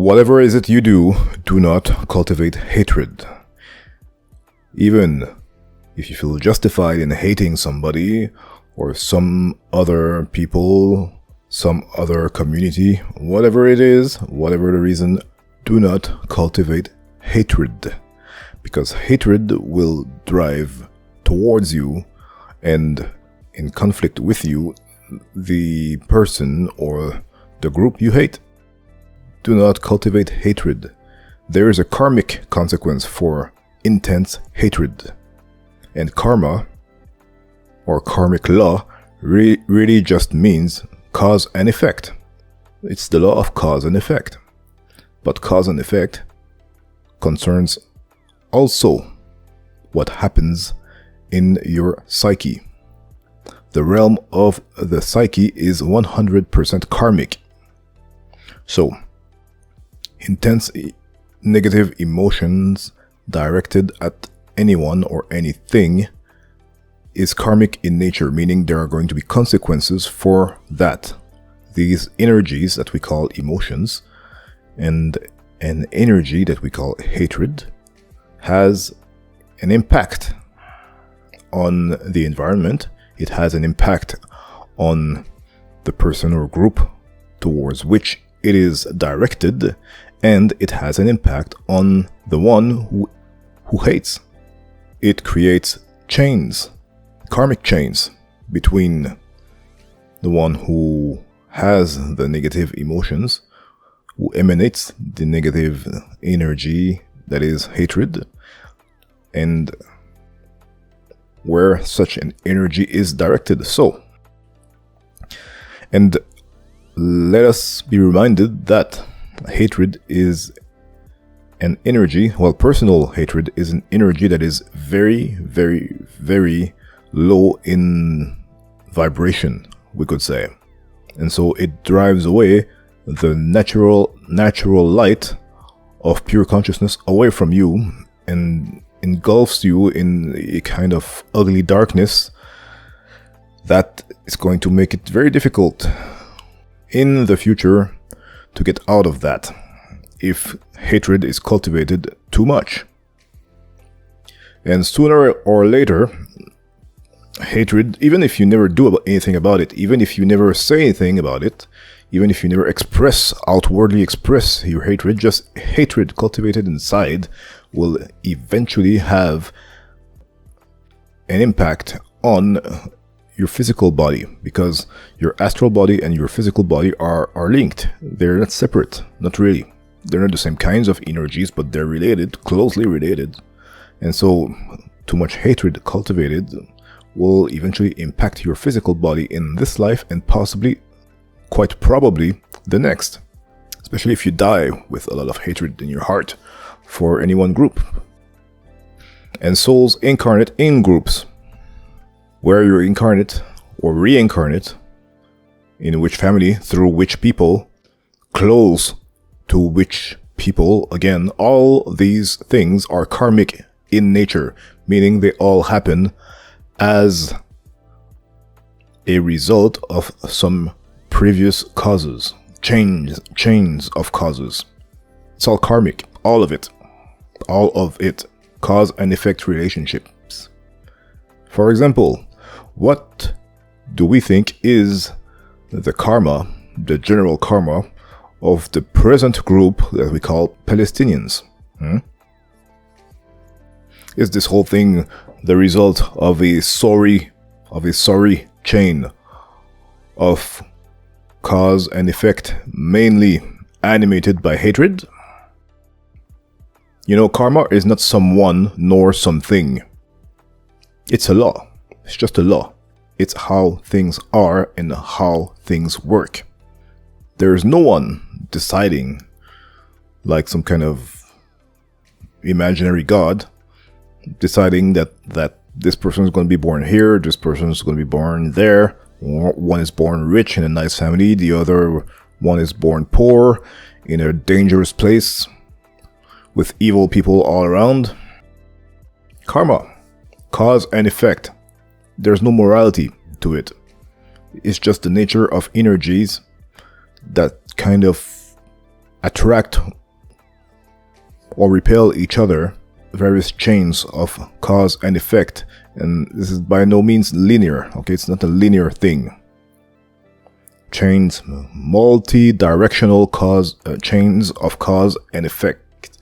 Whatever is it you do, do not cultivate hatred. Even if you feel justified in hating somebody or some other people, some other community, whatever it is, whatever the reason, do not cultivate hatred. Because hatred will drive towards you and in conflict with you the person or the group you hate. Do not cultivate hatred. There is a karmic consequence for intense hatred. And karma, or karmic law, really just means cause and effect. It's the law of cause and effect. But cause and effect concerns also what happens in your psyche. The realm of the psyche is 100% karmic. So, intense negative emotions directed at anyone or anything is karmic in nature, meaning there are going to be consequences for that. These energies that we call emotions and an energy that we call hatred has an impact on the environment. It has an impact on the person or group towards which it is directed, and it has an impact on the one who hates. It creates chains, karmic chains, between the one who has the negative emotions, who emanates the negative energy that is hatred, and where such an energy is directed. So, and let us be reminded that hatred is an energy, well, personal hatred is an energy that is very, very, very low in vibration, we could say. And so it drives away the natural light of pure consciousness away from you and engulfs you in a kind of ugly darkness that is going to make it very difficult in the future to get out of that if hatred is cultivated too much. And sooner or later, hatred, even if you never do anything about it, even if you never say anything about it, even if you never outwardly express your hatred, just hatred cultivated inside will eventually have an impact on your physical body, because your astral body and your physical body are linked. They're not separate, not really. They're not the same kinds of energies, but they're related, closely related. And so too much hatred cultivated will eventually impact your physical body in this life and possibly, quite probably, the next. Especially if you die with a lot of hatred in your heart for any one group. And souls incarnate in groups, where you incarnate or reincarnate, in which family, through which people, close to which people, again, all these things are karmic in nature, meaning they all happen as a result of some previous causes, chains of causes. It's all karmic, all of it, cause and effect relationships. For example, what do we think is the karma, the general karma of the present group that we call Palestinians? Is this whole thing the result of a sorry chain of cause and effect, mainly animated by hatred? You know, karma is not someone nor something. It's a law. It's just a law. It's how things are and how things work. There's no one deciding, like some kind of imaginary god, deciding that this person is going to be born here, this person is going to be born there. One is born rich in a nice family, the other one is born poor in a dangerous place with evil people all around. Karma, cause and effect. There's no morality to it. It's just the nature of energies that kind of attract or repel each other, various chains of cause and effect. And this is by no means linear, okay? It's not a linear thing. Chains, multi-directional chains of cause and effect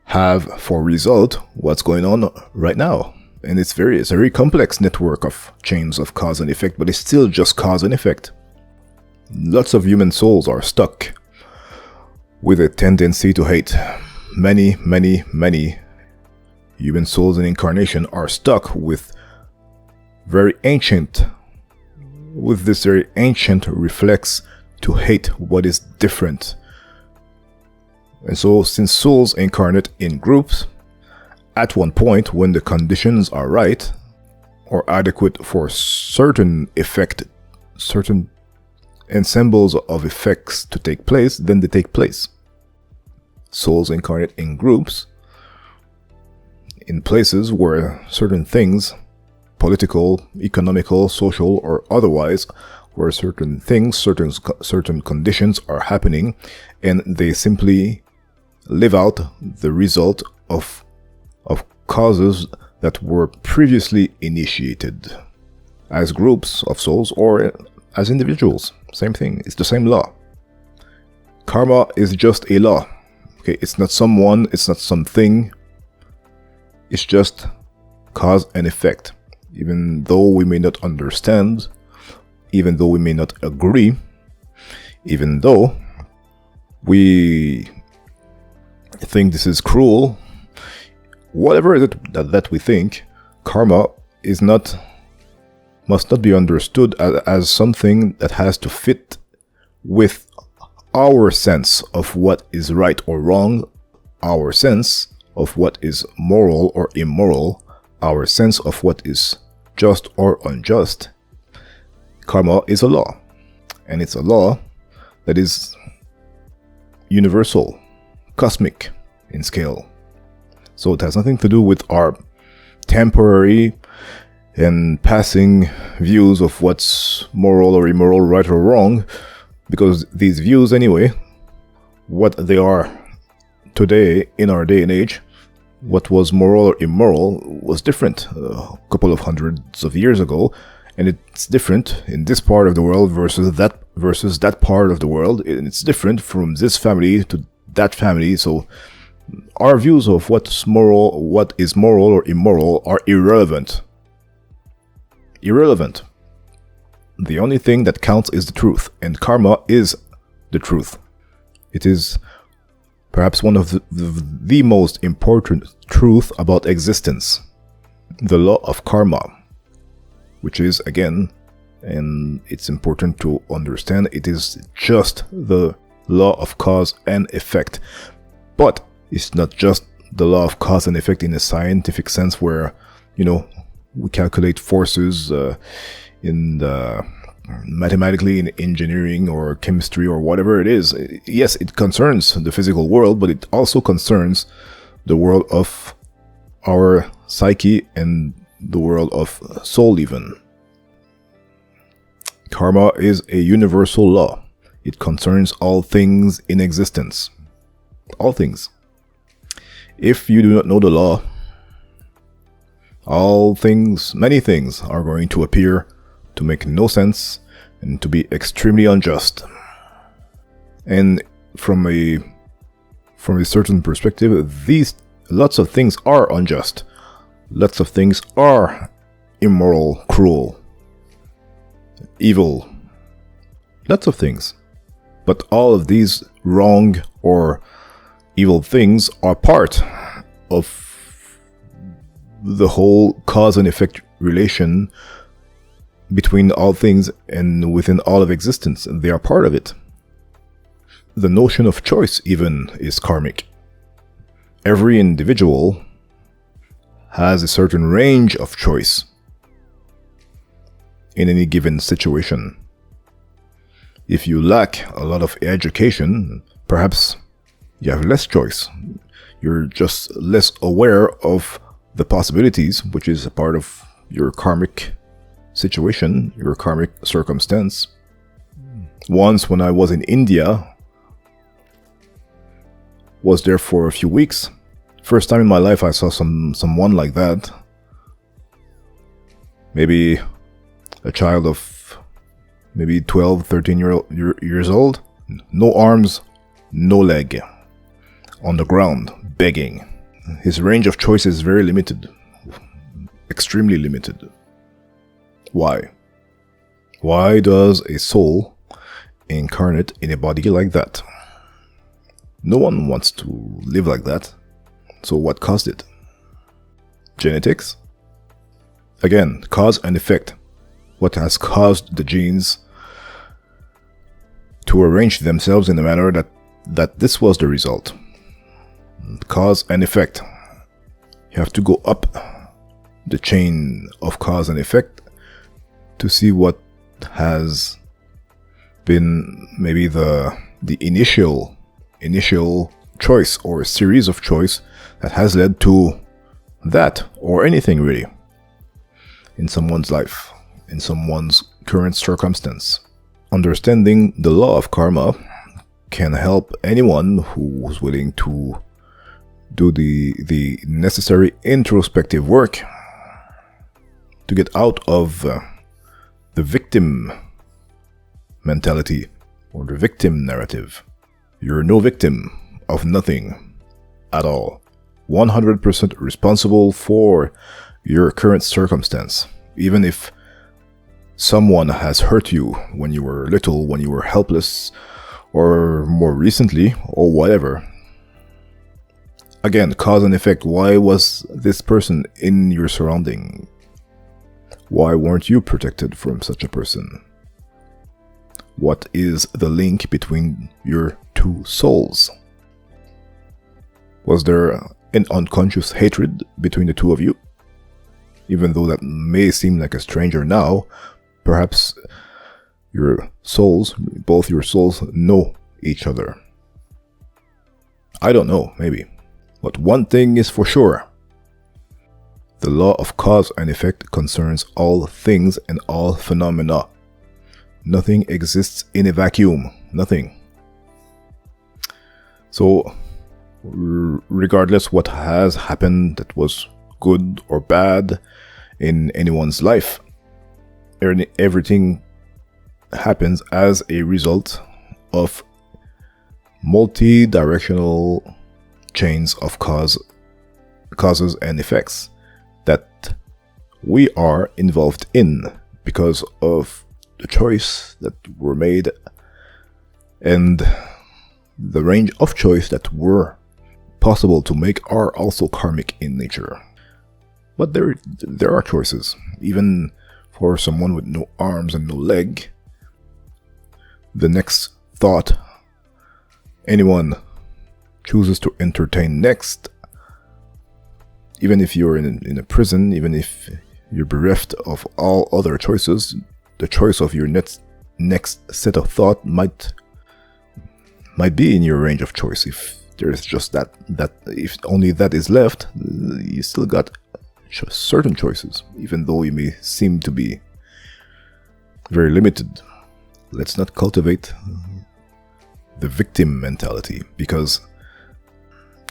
have for result what's going on right now. And it's a very complex network of chains of cause and effect, but it's still just cause and effect. Lots of human souls are stuck with a tendency to hate. Many human souls in incarnation are stuck with this very ancient reflex to hate what is different. And so, since souls incarnate in groups, at one point when the conditions are right or adequate for certain ensembles of effects to take place, then they take place. Souls incarnate in groups, in places where certain things, political, economical, social, or otherwise, where certain things, certain conditions are happening, and they simply live out the result of causes that were previously initiated as groups of souls or as individuals. Same thing. It's the same law. Karma is just a law. Okay, it's not someone, it's not something. It's just cause and effect. Even though we may not understand, even though we may not agree, even though we think this is cruel, whatever it is that we think, karma must not be understood as something that has to fit with our sense of what is right or wrong, our sense of what is moral or immoral, our sense of what is just or unjust. Karma is a law, and it's a law that is universal, cosmic in scale. So it has nothing to do with our temporary and passing views of what's moral or immoral, right or wrong, because these views anyway, what they are today in our day and age, what was moral or immoral was different a couple of hundreds of years ago, and it's different in this part of the world versus that part of the world, and it's different from this family to that family. So our views of what is moral or immoral are irrelevant. The only thing that counts is the truth, and karma is the truth. It is perhaps one of the most important truth about existence. The law of karma, which is, again, and it's important to understand, it is just the law of cause and effect. But it's not just the law of cause and effect in a scientific sense where, we calculate forces mathematically in engineering or chemistry or whatever it is. Yes, it concerns the physical world, but it also concerns the world of our psyche and the world of soul even. Karma is a universal law. It concerns all things in existence. All things. If you do not know the law, many things are going to appear to make no sense and to be extremely unjust. And from a certain perspective, lots of things are unjust. Lots of things are immoral, cruel, evil. Lots of things. But all of these wrong or evil things are part of the whole cause and effect relation between all things and within all of existence. They are part of it. The notion of choice even is karmic. Every individual has a certain range of choice in any given situation. If you lack a lot of education, perhaps you have less choice. You're just less aware of the possibilities, which is a part of your karmic situation, your karmic circumstance. Once when I was in India, was there for a few weeks. First time in my life I saw someone like that. Maybe a child of maybe 12, 13 years old. No arms, no leg. On the ground, begging. His range of choice is very limited. Extremely limited. Why? Why does a soul incarnate in a body like that? No one wants to live like that. So what caused it? Genetics? Again, cause and effect. What has caused the genes to arrange themselves in a manner that this was the result? Cause and effect. You have to go up the chain of cause and effect to see what has been maybe the initial choice or a series of choice that has led to that, or anything really, in someone's life, in someone's current circumstance. Understanding the law of karma can help anyone who's willing to do the necessary introspective work to get out of the victim mentality or the victim narrative. You're no victim of nothing at all. 100% responsible for your current circumstance. Even if someone has hurt you when you were little, when you were helpless, or more recently, or whatever. Again, cause and effect. Why was this person in your surrounding? Why weren't you protected from such a person? What is the link between your two souls? Was there an unconscious hatred between the two of you? Even though that may seem like a stranger now, perhaps your souls, both your souls, know each other. I don't know, maybe. But one thing is for sure. The law of cause and effect concerns all things and all phenomena. Nothing exists in a vacuum. Nothing. So, regardless what has happened that was good or bad in anyone's life, everything happens as a result of multi-directional chains of causes and effects that we are involved in because of the choice that were made and the range of choice that were possible to make are also karmic in nature. But there are choices, even for someone with no arms and no leg. The next thought anyone chooses to entertain next, even if you're in a prison, even if you're bereft of all other choices, the choice of your next set of thought might be in your range of choice. If there's just that if only that is left, you still got certain choices, even though you may seem to be very limited. Let's not cultivate the victim mentality, because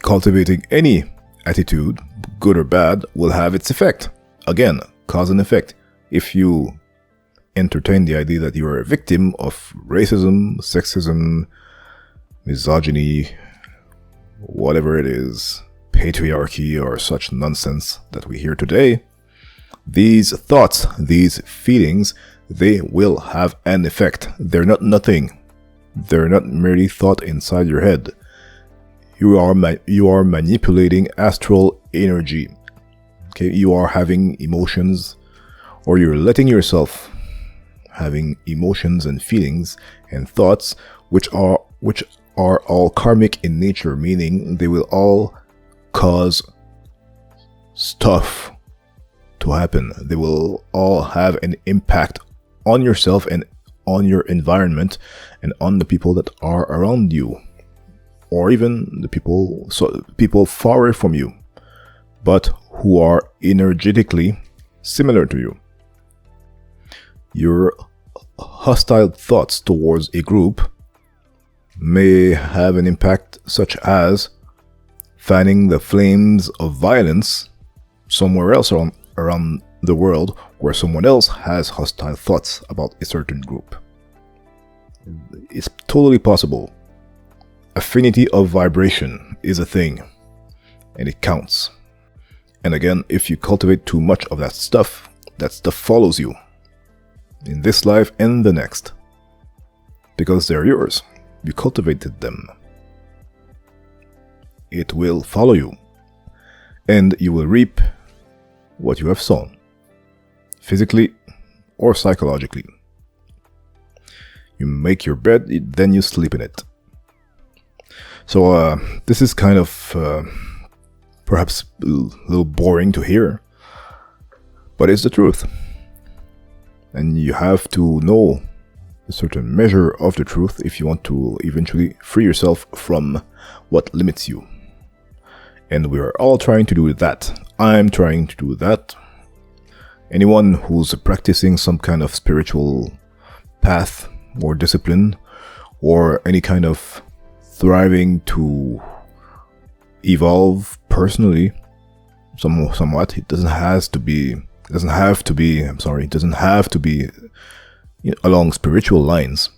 cultivating any attitude, good or bad, will have its effect. Again, cause and effect. If you entertain the idea that you are a victim of racism, sexism, misogyny, whatever it is, patriarchy or such nonsense that we hear today, these thoughts, these feelings, they will have an effect. They're not nothing. They're not merely thought inside your head. You are manipulating astral energy. Okay, you are having emotions, or you're letting yourself having emotions and feelings and thoughts which are all karmic in nature, meaning they will all cause stuff to happen. They will all have an impact on yourself and on your environment and on the people that are around you, or even the people far away from you, but who are energetically similar to you. Your hostile thoughts towards a group may have an impact such as fanning the flames of violence somewhere else around the world where someone else has hostile thoughts about a certain group. It's totally possible. Affinity of vibration is a thing, and it counts. And again, if you cultivate too much of that stuff follows you in this life and the next, because they're yours. You cultivated them. It will follow you, and you will reap what you have sown, physically or psychologically. You make your bed, then you sleep in it. So this is kind of perhaps a little boring to hear, but it's the truth. And you have to know a certain measure of the truth if you want to eventually free yourself from what limits you. And we are all trying to do that. I'm trying to do that. Anyone who's practicing some kind of spiritual path or discipline, or any kind of thriving to evolve personally, somewhat. It doesn't have to be along spiritual lines.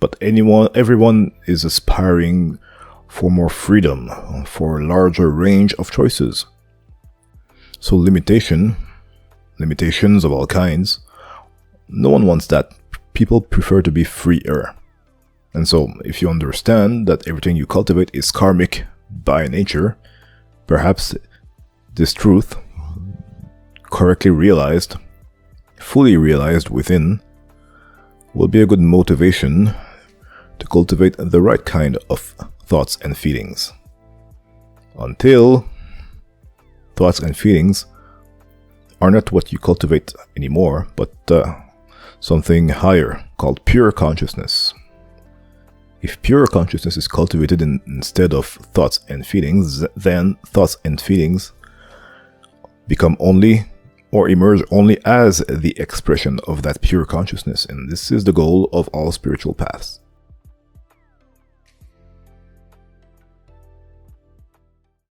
But everyone is aspiring for more freedom, for a larger range of choices. So limitations of all kinds, no one wants that. People prefer to be freer. And so, if you understand that everything you cultivate is karmic by nature, perhaps this truth, correctly realized, fully realized within, will be a good motivation to cultivate the right kind of thoughts and feelings. Until thoughts and feelings are not what you cultivate anymore, but something higher called pure consciousness. If pure consciousness is cultivated instead of thoughts and feelings, then thoughts and feelings become only or emerge only as the expression of that pure consciousness. And this is the goal of all spiritual paths.